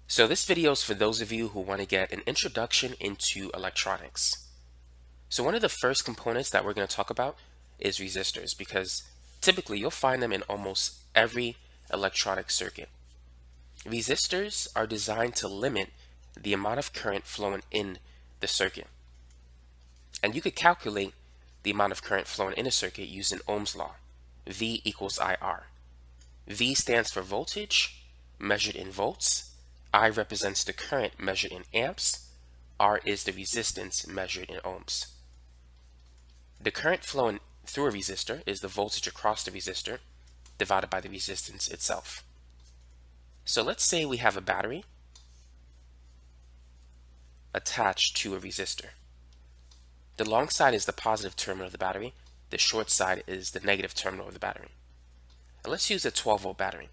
So this video is for those of you who want to get an introduction into electronics. So one of the first components that we're going to talk about is resistors, because typically you'll find them in almost every electronic circuit. Resistors are designed to limit the amount of current flowing in the circuit. And you could calculate the amount of current flowing in a circuit using Ohm's law. V equals IR. V stands for voltage, measured in volts. I represents the current measured in amps. R is the resistance measured in ohms. The current flowing through a resistor is the voltage across the resistor divided by the resistance itself. So let's say we have a battery attached to a resistor. The long side is the positive terminal of the battery. The short side is the negative terminal of the battery. And let's use a 12-volt battery.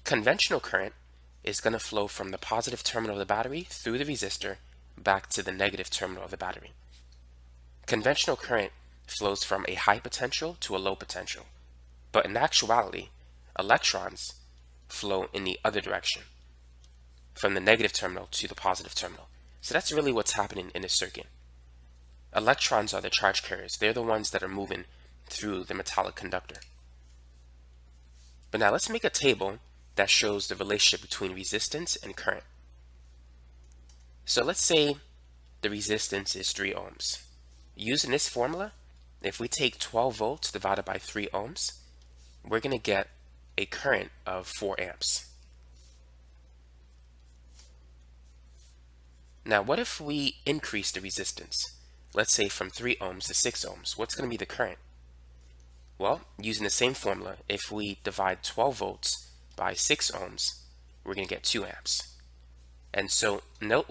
Conventional current is going to flow from the positive terminal of the battery through the resistor back to the negative terminal of the battery. Conventional current flows from a high potential to a low potential, but in actuality, electrons flow in the other direction, from the negative terminal to the positive terminal. So that's really what's happening in this circuit. Electrons are the charge carriers. They're the ones that are moving through the metallic conductor. But now let's make a table that shows the relationship between resistance and current. So let's say the resistance is 3 ohms. Using this formula, if we take 12 volts divided by 3 ohms, we're going to get a current of 4 amps. Now, what if we increase the resistance? Let's say from 3 ohms to 6 ohms. What's going to be the current? Well, using the same formula, if we divide 12 volts by 6 ohms, we're going to get 2 amps. And so note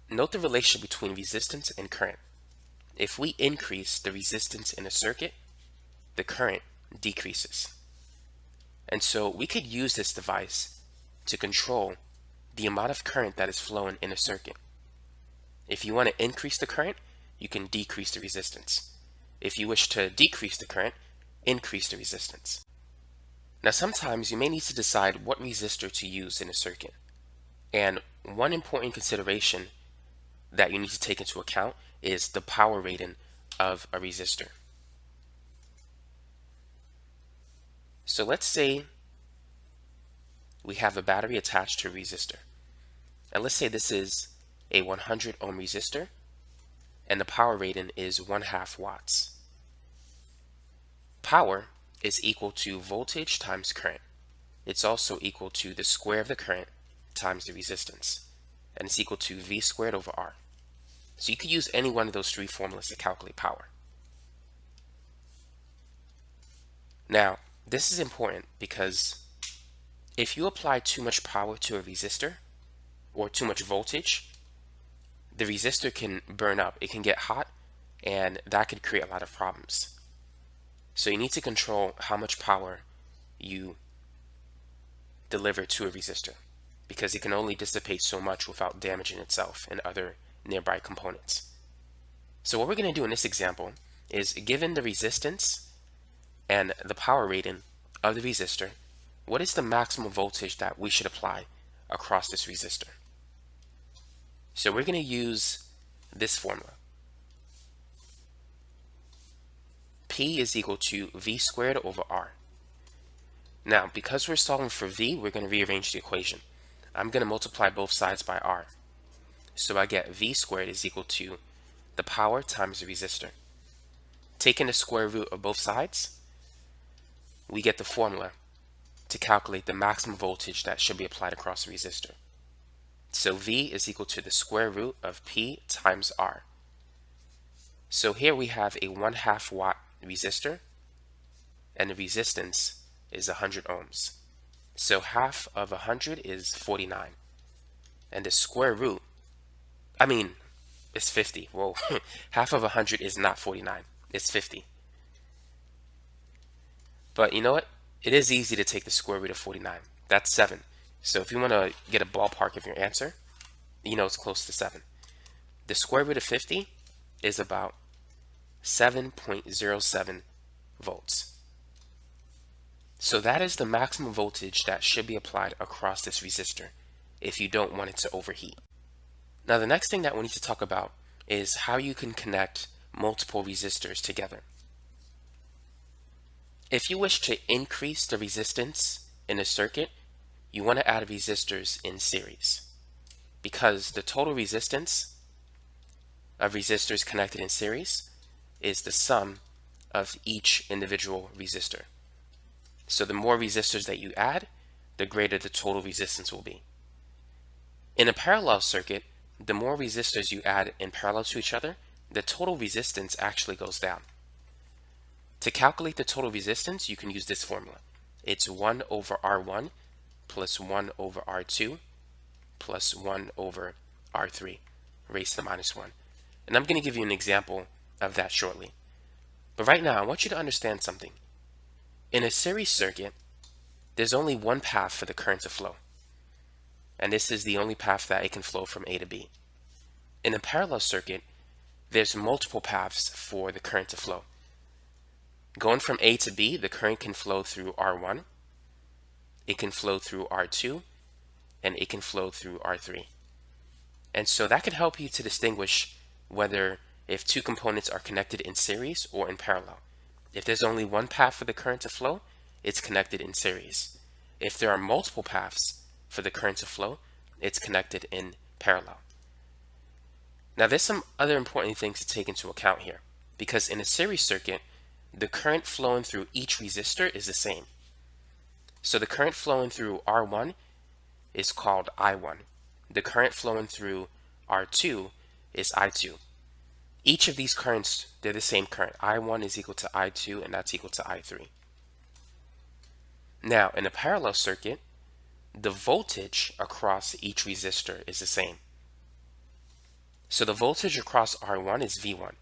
the relationship between resistance and current. If we increase the resistance in a circuit, the current decreases. And so we could use this device to control the amount of current that is flowing in a circuit. If you want to increase the current, you can decrease the resistance. If you wish to decrease the current, increase the resistance. Now sometimes you may need to decide what resistor to use in a circuit. And one important consideration that you need to take into account is the power rating of a resistor. So let's say we have a battery attached to a resistor. And let's say this is a 100 ohm resistor and the power rating is 1/2 watts. Power is equal to voltage times current. It's also equal to the square of the current times the resistance, and it's equal to V squared over R. So you could use any one of those 3 formulas to calculate power. Now, this is important because if you apply too much power to a resistor or too much voltage, the resistor can burn up. It can get hot, and that could create a lot of problems. So you need to control how much power you deliver to a resistor, because it can only dissipate so much without damaging itself and other nearby components. So what we're going to do in this example is, given the resistance and the power rating of the resistor, what is the maximum voltage that we should apply across this resistor? So we're going to use this formula. P is equal to V squared over R. Now, because we're solving for V, we're going to rearrange the equation. I'm going to multiply both sides by R. So I get V squared is equal to the power times the resistor. Taking the square root of both sides, we get the formula to calculate the maximum voltage that should be applied across the resistor. So V is equal to the square root of P times R. So here we have a 1/2 watt resistor, and the resistance is 100 ohms. So half of 100 is 49. And the square root, it's 50. Whoa, half of 100 is not 49, it's 50. But you know what? It is easy to take the square root of 49. That's 7. So if you want to get a ballpark of your answer, you know it's close to 7. The square root of 50 is about 7.07 volts. So that is the maximum voltage that should be applied across this resistor if you don't want it to overheat. Now the next thing that we need to talk about is how you can connect multiple resistors together. If you wish to increase the resistance in a circuit, you want to add resistors in series, because the total resistance of resistors connected in series is the sum of each individual resistor. So the more resistors that you add, the greater the total resistance will be. In a parallel circuit, the more resistors you add in parallel to each other, the total resistance actually goes down. To calculate the total resistance, you can use this formula. It's 1 over R1 plus 1 over R2 plus 1 over R3 raised to the minus 1. And I'm going to give you an example of that shortly. But right now, I want you to understand something. In a series circuit, there's only one path for the current to flow. And this is the only path that it can flow from A to B. In a parallel circuit, there's multiple paths for the current to flow. Going from A to B, the current can flow through R1, it can flow through R2, and it can flow through R3. And so that could help you to distinguish whether if two components are connected in series or in parallel. If there's only one path for the current to flow, it's connected in series. If there are multiple paths for the current to flow, it's connected in parallel. Now there's some other important things to take into account here, because in a series circuit, the current flowing through each resistor is the same. So the current flowing through R1 is called I1. The current flowing through R2 is I2. Each of these currents, they're the same current. I1 is equal to I2, and that's equal to I3. Now, in a parallel circuit, the voltage across each resistor is the same. So the voltage across R1 is V1.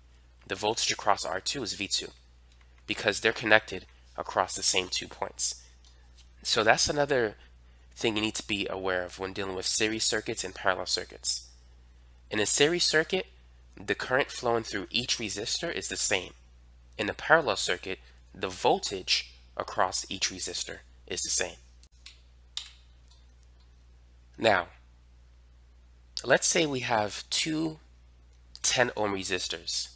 The voltage across R2 is V2, because they're connected across the same 2 points. So that's another thing you need to be aware of when dealing with series circuits and parallel circuits. In a series circuit, the current flowing through each resistor is the same. In a parallel circuit, the voltage across each resistor is the same. Now, let's say we have two 10 ohm resistors.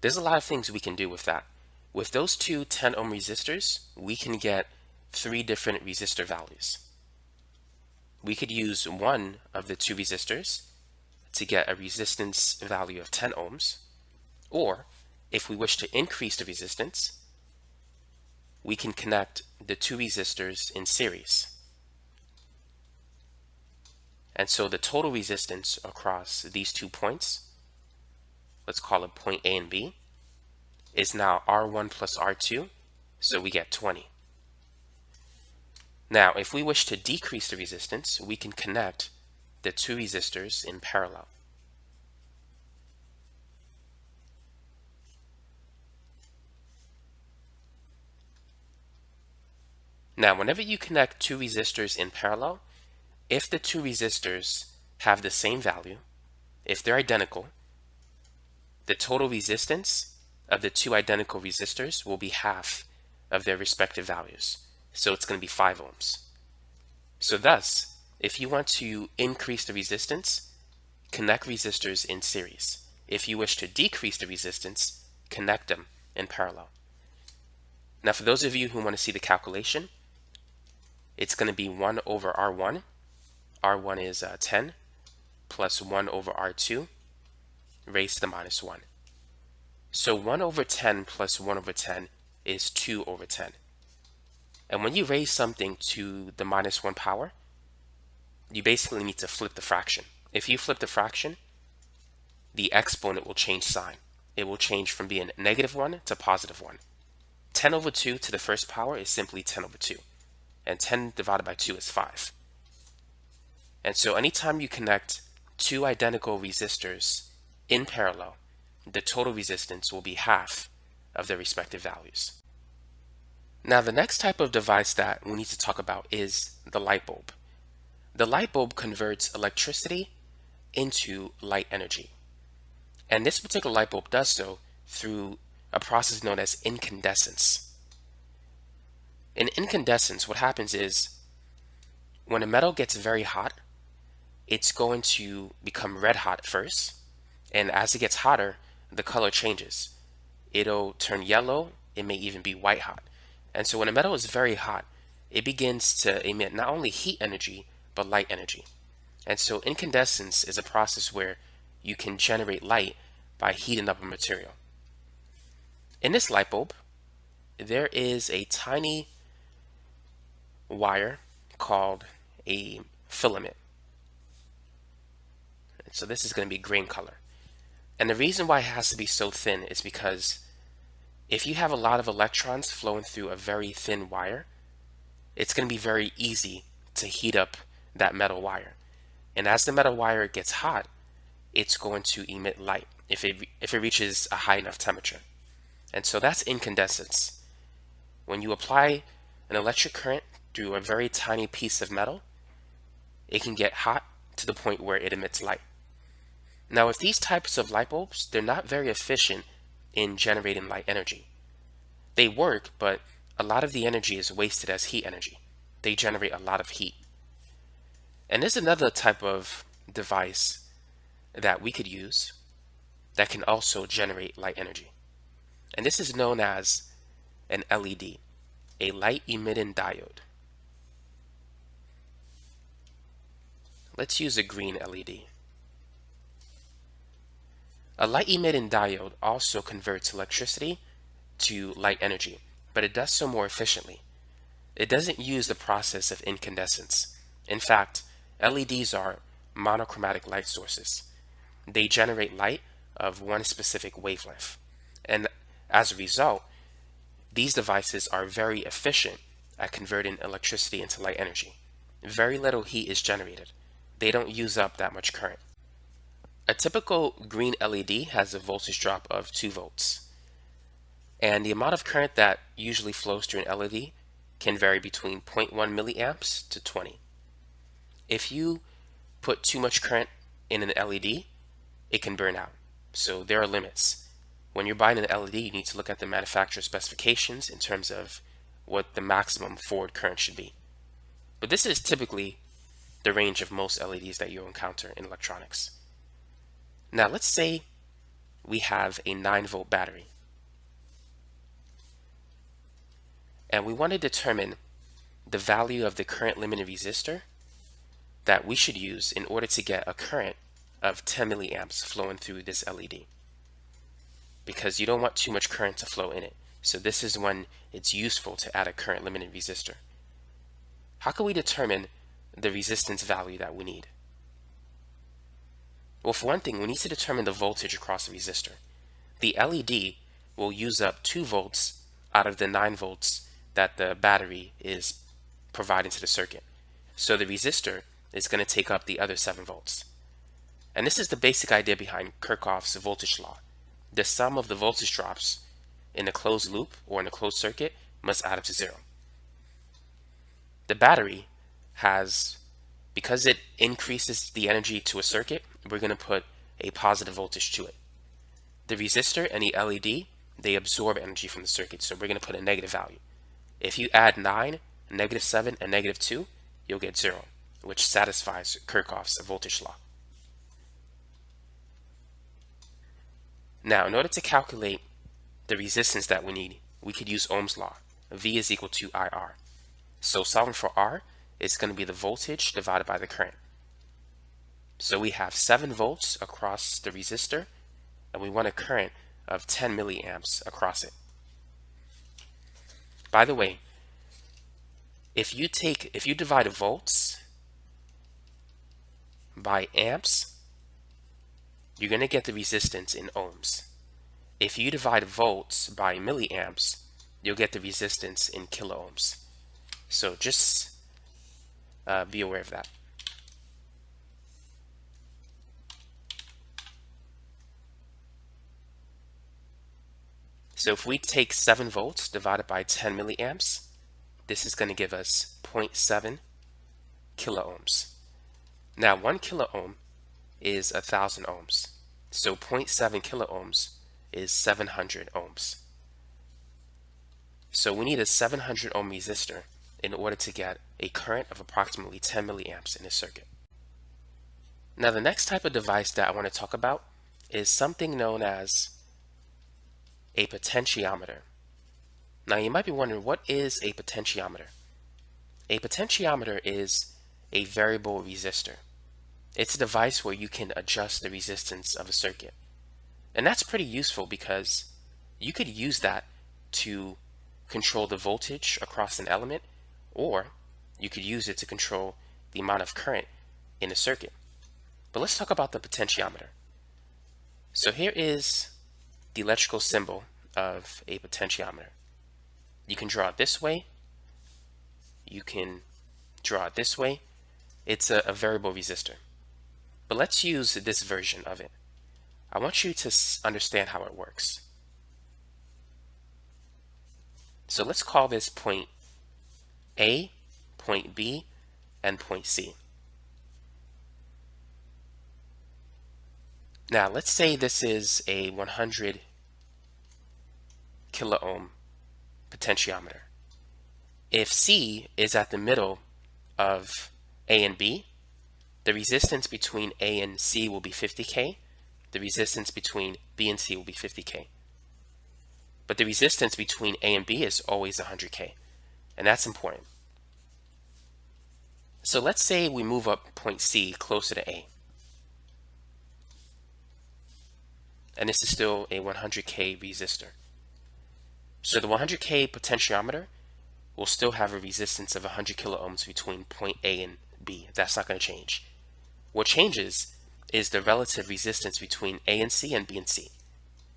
There's a lot of things we can do with that. With those two 10 ohm resistors, we can get 3 different resistor values. We could use one of the 2 resistors to get a resistance value of 10 ohms, or if we wish to increase the resistance, we can connect the 2 resistors in series. And so the total resistance across these 2 points, let's call it point A and B, is now R1 plus R2, so we get 20. Now, if we wish to decrease the resistance, we can connect the 2 resistors in parallel. Now, whenever you connect 2 resistors in parallel, if the 2 resistors have the same value, if they're identical, the total resistance of the 2 identical resistors will be half of their respective values. So it's going to be 5 ohms. So thus, if you want to increase the resistance, connect resistors in series. If you wish to decrease the resistance, connect them in parallel. Now for those of you who want to see the calculation, it's going to be 1 over R1. R1 is 10 plus 1 over R2 raised to the minus 1. So 1 over 10 plus 1 over 10 is 2 over 10. And when you raise something to the minus 1 power, you basically need to flip the fraction. If you flip the fraction, the exponent will change sign. It will change from being negative 1 to positive 1. 10 over 2 to the first power is simply 10 over 2. And 10 divided by 2 is 5. And so anytime you connect 2 identical resistors in parallel, the total resistance will be half of their respective values. Now the next type of device that we need to talk about is the light bulb. The light bulb converts electricity into light energy. And this particular light bulb does so through a process known as incandescence. In incandescence, what happens is when a metal gets very hot, it's going to become red hot first, and as it gets hotter, the color changes. It'll turn yellow, it may even be white hot. And so when a metal is very hot, it begins to emit not only heat energy, but light energy. And so incandescence is a process where you can generate light by heating up a material. In this light bulb, there is a tiny wire called a filament. So this is going to be green color. And the reason why it has to be so thin is because if you have a lot of electrons flowing through a very thin wire, it's going to be very easy to heat up that metal wire. And as the metal wire gets hot, it's going to emit light if it reaches a high enough temperature. And so that's incandescence. When you apply an electric current through a very tiny piece of metal, it can get hot to the point where it emits light. Now, with these types of light bulbs, they're not very efficient in generating light energy. They work, but a lot of the energy is wasted as heat energy. They generate a lot of heat. And there's another type of device that we could use that can also generate light energy. And this is known as an LED, a light emitting diode. Let's use a green LED. A light emitting diode also converts electricity to light energy, but it does so more efficiently. It doesn't use the process of incandescence. In fact, LEDs are monochromatic light sources. They generate light of one specific wavelength. And as a result, these devices are very efficient at converting electricity into light energy. Very little heat is generated. They don't use up that much current. A typical green LED has a voltage drop of 2 volts. And the amount of current that usually flows through an LED can vary between 0.1 milliamps to 20. If you put too much current in an LED, it can burn out. So there are limits. When you're buying an LED, you need to look at the manufacturer specifications in terms of what the maximum forward current should be. But this is typically the range of most LEDs that you'll encounter in electronics. Now let's say we have a 9-volt battery. And we want to determine the value of the current limiting resistor that we should use in order to get a current of 10 milliamps flowing through this LED. Because you don't want too much current to flow in it. So this is when it's useful to add a current limiting resistor. How can we determine the resistance value that we need? Well, for one thing, we need to determine the voltage across the resistor. The LED will use up 2 volts out of the 9 volts that the battery is providing to the circuit. So the resistor is going to take up the other 7 volts. And this is the basic idea behind Kirchhoff's voltage law. The sum of the voltage drops in a closed loop or in a closed circuit must add up to 0. The battery has, because it increases the energy to a circuit, we're going to put a positive voltage to it. The resistor and the LED, they absorb energy from the circuit, so we're going to put a negative value. If you add 9, -7, and -2, you'll get 0, which satisfies Kirchhoff's voltage law. Now, in order to calculate the resistance that we need, we could use Ohm's law. V is equal to IR. So solving for R is going to be the voltage divided by the current. So we have 7 volts across the resistor, and we want a current of 10 milliamps across it. By the way, if you divide volts by amps, you're going to get the resistance in ohms. If you divide volts by milliamps, you'll get the resistance in kilo ohms. So just be aware of that. So if we take 7 volts divided by 10 milliamps, this is going to give us 0.7 kilo ohms. Now 1 kilo ohm is 1,000 ohms. So 0.7 kilo ohms is 700 ohms. So we need a 700 ohm resistor in order to get a current of approximately 10 milliamps in this circuit. Now the next type of device that I want to talk about is something known as a potentiometer. Now you might be wondering, what is a potentiometer? A potentiometer is a variable resistor. It's a device where you can adjust the resistance of a circuit. And that's pretty useful because you could use that to control the voltage across an element, or you could use it to control the amount of current in a circuit. But let's talk about the potentiometer. So here is the electrical symbol of a potentiometer. You can draw it this way. You can draw it this way. It's a variable resistor. But let's use this version of it. I want you to understand how it works. So let's call this point A, point B, and point C. Now let's say this is a 100 kilo ohm potentiometer. If C is at the middle of A and B, the resistance between A and C will be 50K. The resistance between B and C will be 50K. But the resistance between A and B is always 100K, and that's important. So let's say we move up point C closer to A. And this is still a 100K resistor. So the 100K potentiometer will still have a resistance of 100 kilo ohms between point A and B. That's not going to change. What changes is the relative resistance between A and C and B and C.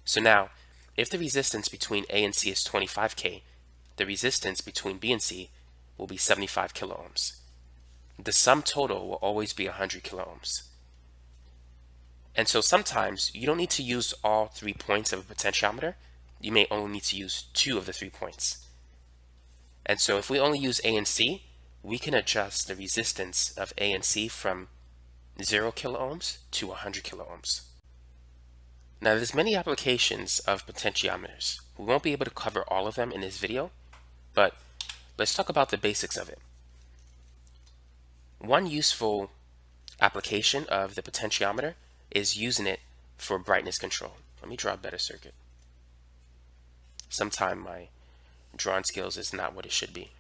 So now, if the resistance between A and C is 25K, the resistance between B and C will be 75 kilo ohms. The sum total will always be 100 kilo ohms. And so sometimes you don't need to use all 3 points of a potentiometer. You may only need to use 2 of the 3 points. And so if we only use A and C, we can adjust the resistance of A and C from 0 kilo ohms to 100 kilo ohms. Now there's many applications of potentiometers. We won't be able to cover all of them in this video, but let's talk about the basics of it. One useful application of the potentiometer is using it for brightness control. Let me draw a better circuit. Sometimes my drawing skills is not what it should be.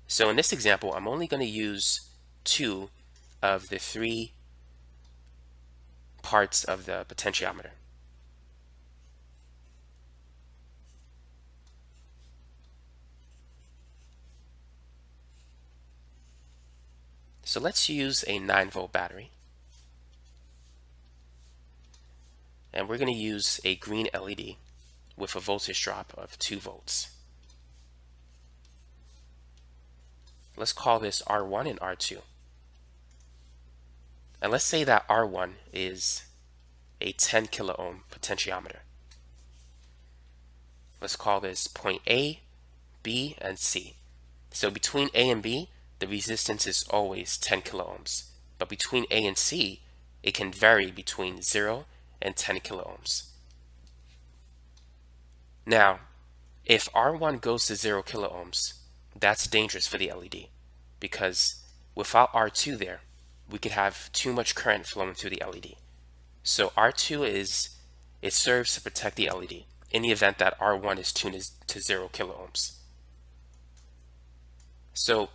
So in this example, I'm only going to use 2 of the 3 parts of the potentiometer. So let's use a 9-volt battery. And we're going to use a green LED with a voltage drop of 2 volts. Let's call this R1 and R2. And let's say that R1 is a 10 kilo ohm potentiometer. Let's call this point A, B, and C. So between A and B, the resistance is always 10 kilo ohms. But between A and C, it can vary between 0 and 10 kilo ohms. Now, if R1 goes to 0 kilo ohms, that's dangerous for the LED, because without R2 there, we could have too much current flowing through the LED. So R2 it serves to protect the LED in the event that R1 is tuned to 0 kilo ohms. So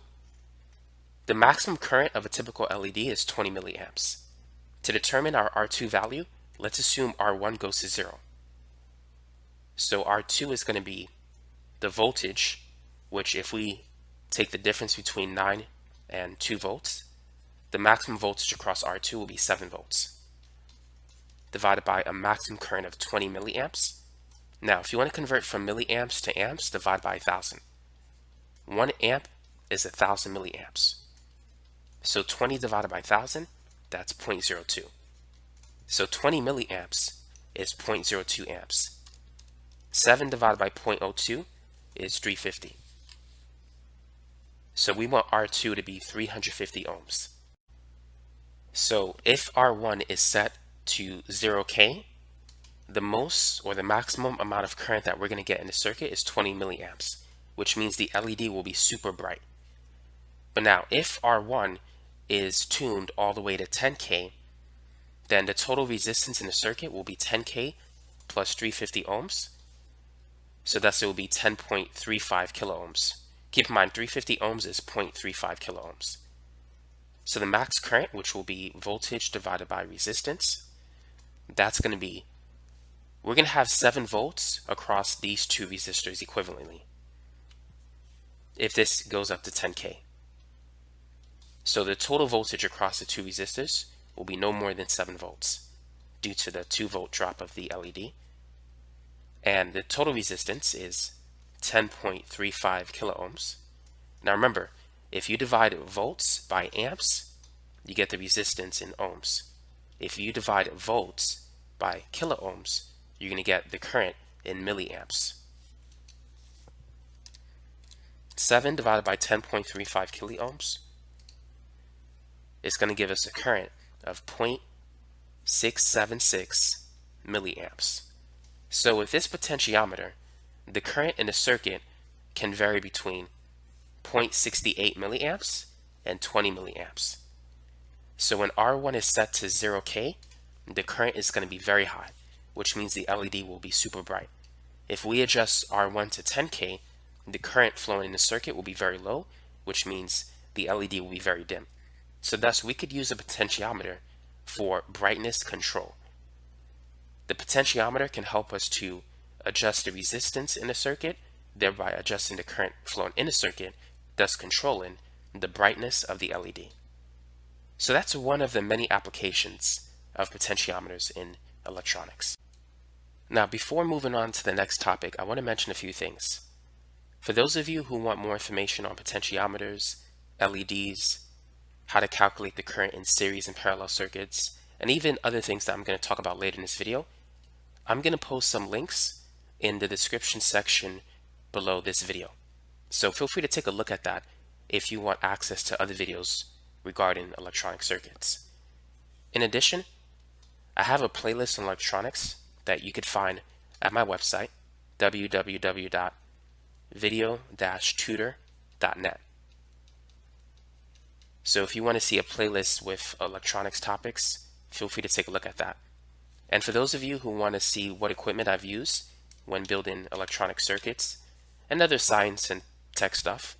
the maximum current of a typical LED is 20 milliamps. To determine our R2 value, let's assume R1 goes to 0. So R2 is going to be the voltage, which if we take the difference between 9 and 2 volts, the maximum voltage across R2 will be 7 volts, divided by a maximum current of 20 milliamps. Now, if you want to convert from milliamps to amps, divide by 1,000. 1 amp is 1,000 milliamps. So 20 divided by 1,000, that's 0.02. So 20 milliamps is 0.02 amps. 7 divided by 0.02 is 350. So we want R2 to be 350 ohms. So if R1 is set to 0K, the most or the maximum amount of current that we're going to get in the circuit is 20 milliamps, which means the LED will be super bright. But now, if R1 is tuned all the way to 10K, then the total resistance in the circuit will be 10K plus 350 ohms. So thus it will be 10.35 kilo ohms. Keep in mind, 350 ohms is 0.35 kilo ohms. So the max current, which will be voltage divided by resistance, that's going to be, we're going to have 7 volts across these two resistors equivalently if this goes up to 10K. So the total voltage across the two resistors will be no more than 7 volts due to the 2-volt drop of the LED. And the total resistance is 10.35 kilo ohms. Now remember, if you divide volts by amps, you get the resistance in ohms. If you divide volts by kilo ohms, you're going to get the current in milliamps. 7 divided by 10.35 kilo ohms is going to give us a current of 0.676 milliamps. So with this potentiometer, the current in the circuit can vary between 0.68 milliamps and 20 milliamps. So when R1 is set to 0K, the current is going to be very high, which means the LED will be super bright. If we adjust R1 to 10K, the current flowing in the circuit will be very low, which means the LED will be very dim. So thus we could use a potentiometer for brightness control. The potentiometer can help us to adjust the resistance in the circuit, thereby adjusting the current flowing in the circuit, thus controlling the brightness of the LED. So that's one of the many applications of potentiometers in electronics. Now, before moving on to the next topic, I want to mention a few things. For those of you who want more information on potentiometers, LEDs, how to calculate the current in series and parallel circuits, and even other things that I'm going to talk about later in this video, I'm going to post some links in the description section below this video. So feel free to take a look at that if you want access to other videos regarding electronic circuits. In addition, I have a playlist on electronics that you could find at my website, www.video-tutor.net. So if you want to see a playlist with electronics topics, feel free to take a look at that. And for those of you who want to see what equipment I've used when building electronic circuits and other science and tech stuff,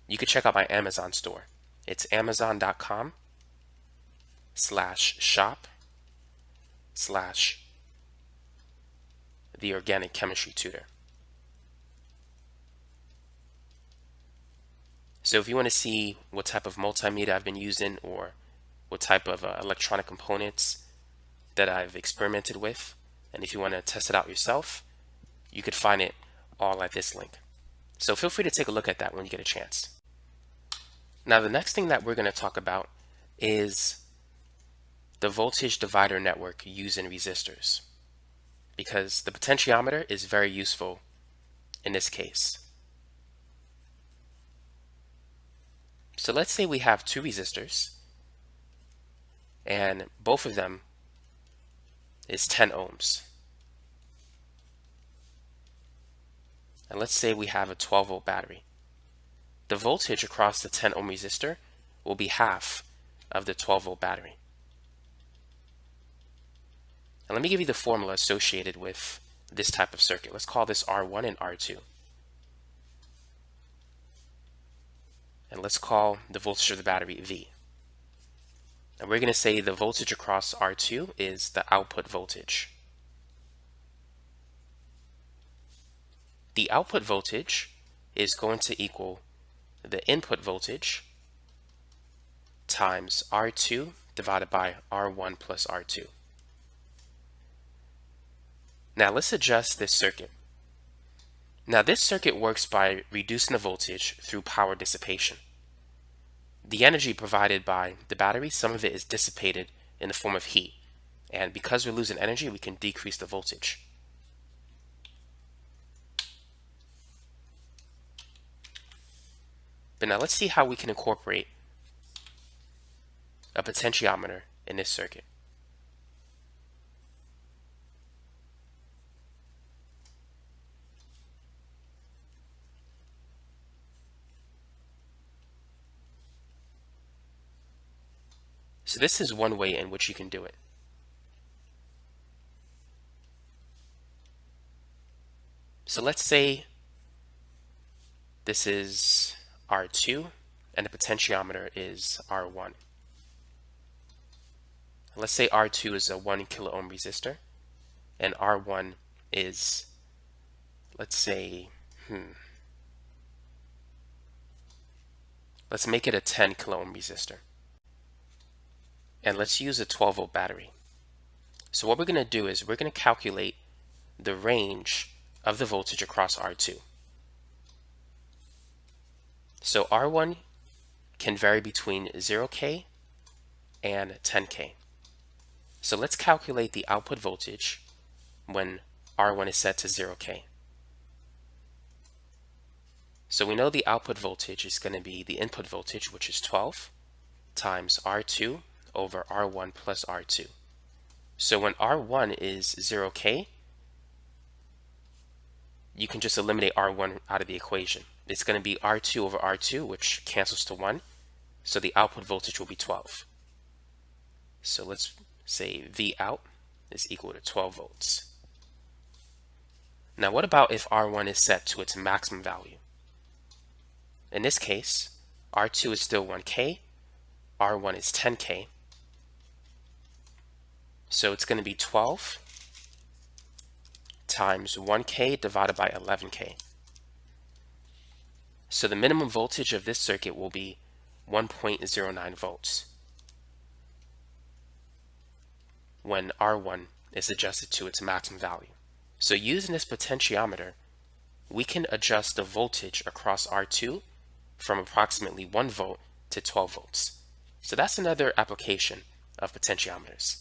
you can check out my Amazon store. It's amazon.com/shop/the organic chemistry tutor. So if you want to see what type of multimedia I've been using or what type of electronic components that I've experimented with, and if you want to test it out yourself, you could find it all at this link. So feel free to take a look at that when you get a chance. Now the next thing that we're going to talk about is the voltage divider network using resistors, because the potentiometer is very useful in this case. So let's say we have two resistors and both of them is 10 ohms. And let's say we have a 12-volt battery. The voltage across the 10 ohm resistor will be half of the 12-volt battery. And let me give you the formula associated with this type of circuit. Let's call this R1 and R2. And let's call the voltage of the battery V. And we're going to say the voltage across R2 is the output voltage. The output voltage is going to equal the input voltage times R2 divided by R1 plus R2. Now let's adjust this circuit. Now this circuit works by reducing the voltage through power dissipation. The energy provided by the battery, some of it is dissipated in the form of heat. And because we're losing energy, we can decrease the voltage. But now let's see how we can incorporate a potentiometer in this circuit. So this is one way in which you can do it. So let's say this is R2 and the potentiometer is R1. Let's say R2 is a 1 kilo ohm resistor and R1 is, let's say, let's make it a 10 kilo ohm resistor. And let's use a 12 volt battery. So what we're going to do is we're going to calculate the range of the voltage across R2. So R1 can vary between 0K and 10K. So let's calculate the output voltage when R1 is set to 0K. So we know the output voltage is going to be the input voltage, which is 12, times R2 over R1 plus R2. So when R1 is 0K, you can just eliminate R1 out of the equation. It's going to be R2 over R2, which cancels to 1. So the output voltage will be 12. So let's say V out is equal to 12 volts. Now what about if R1 is set to its maximum value? In this case, R2 is still 1K, R1 is 10K. So it's going to be 12 times 1K divided by 11K. So the minimum voltage of this circuit will be 1.09 volts when R1 is adjusted to its maximum value. So using this potentiometer, we can adjust the voltage across R2 from approximately 1 volt to 12 volts. So that's another application of potentiometers.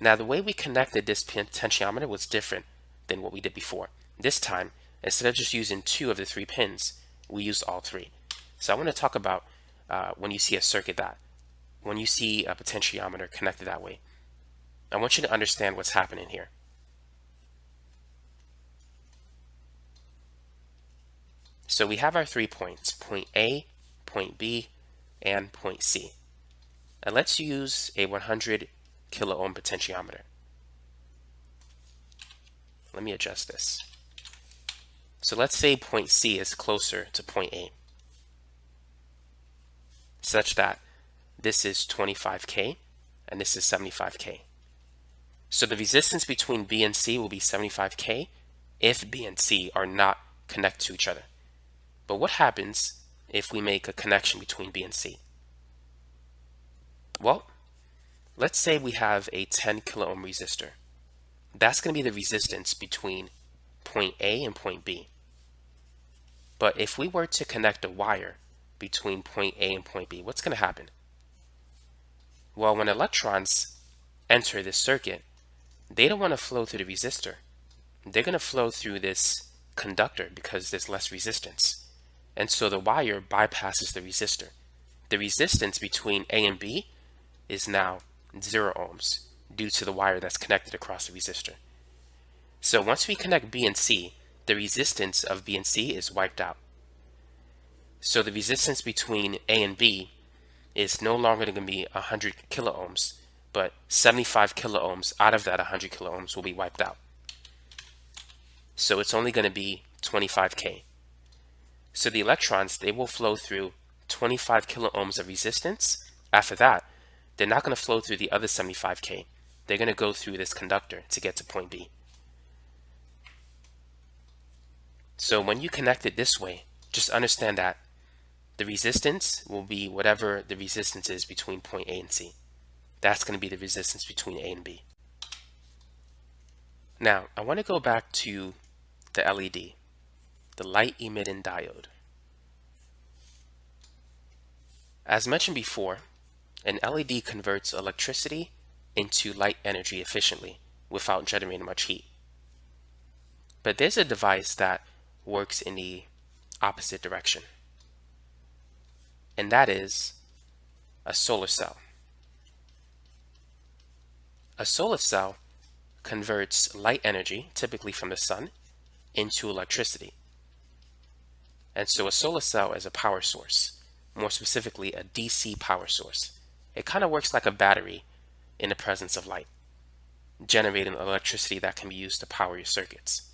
Now the way we connected this potentiometer was different than what we did before. This time, instead of just using 2 of the 3 pins, we used all 3. So I want to talk about when you see a circuit when you see a potentiometer connected that way. I want you to understand what's happening here. So we have our 3 points, point A, point B, and point C. And let's use a 100 kilo ohm potentiometer. Let me adjust this. So let's say point C is closer to point A, such that this is 25K and this is 75K. So the resistance between B and C will be 75K if B and C are not connected to each other. But what happens if we make a connection between B and C? Well, let's say we have a 10 kilo ohm resistor. That's going to be the resistance between point A and point B. But if we were to connect a wire between point A and point B, what's going to happen? Well, when electrons enter this circuit, they don't want to flow through the resistor. They're going to flow through this conductor because there's less resistance. And so the wire bypasses the resistor. The resistance between A and B is now 0 ohms due to the wire that's connected across the resistor. So once we connect B and C, the resistance of B and C is wiped out. So the resistance between A and B is no longer going to be 100 kilo ohms, but 75 kilo ohms out of that 100 kilo ohms will be wiped out. So it's only going to be 25K. So the electrons, they will flow through 25 kilo ohms of resistance. After that, they're not going to flow through the other 75K. They're going to go through this conductor to get to point B. So when you connect it this way, just understand that the resistance will be whatever the resistance is between point A and C. That's going to be the resistance between A and B. Now, I want to go back to the LED, the light emitting diode. As mentioned before, an LED converts electricity into light energy efficiently without generating much heat. But there's a device that works in the opposite direction, and that is a solar cell. A solar cell converts light energy, typically from the sun, into electricity. And so a solar cell is a power source, more specifically a DC power source. It kind of works like a battery in the presence of light, generating electricity that can be used to power your circuits.